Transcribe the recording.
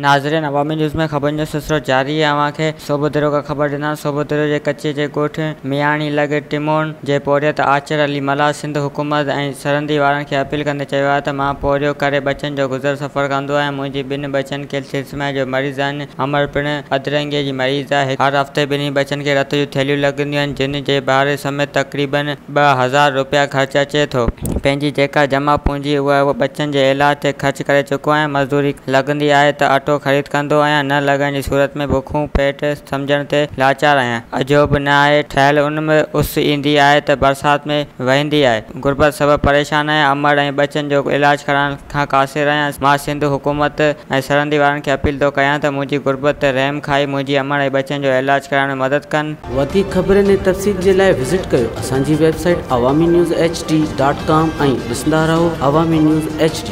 नाज़रीन, अवामी न्यूज़ में खबर जो सिलसिलो जारी है। अवांखे सोबोदिरो का खबर ॾिना। सोबोदिरो जे कच्चे जे ॻोठ मियाणी लॻ टिमोन जे पोरियत आचर अली मला सिंध हुकूमत ऐं सरहदी वारनि खे अपील कंदे चयो आहे त मां पोरियो करे बचनि जो गुज़र सफ़र कंदो आहियां। मुंहिंजी ॿिनि बचनि कैल्शियम जो मरीज़ आहिनि। अमर पिणु अधरंगीअ जी मरीज़ आहे। हर हफ़्ते ॿिन्ही बचनि खे रत जूं थैलियूं लॻंदियूं आहिनि, जिन जे भाड़े समेत तक़रीबन 2000 रुपया ख़र्च अचे थो। पंहिंजी जेका जमा पूंजी उहा बचनि जे इलाज ते ख़र्च करे चुको आहियां। मज़दूरी लॻंदी आहे त अटो ख़रीद कंदो आहियां, न लॻण जी सूरत में बुखूं पेट सम्झण ते लाचार आहियां। अजोब न आहे ठहियल उन में उस ईंदी आहे त बरसाति में वहंदी आहे। गुरबत सबबु परेशान आहियां। अमर ऐं बचनि जो इलाज कराइण खां कासिर आहियां। मां सिंध हुकूमत ऐं सरहदी वारनि खे अपील थो कयां त मुंहिंजी गुरबत ते रहम खाई मुंहिंजी अमर ऐं बचनि जो इलाज कराइण में मदद कनि। वधीक ख़बरनि ऐं तफ़सील जे लाइ विज़िट कयो असांजी वेबसाइट awamiNewsHD.com ऐं ॾिसंदा रहो अवामी न्यूज़ HD।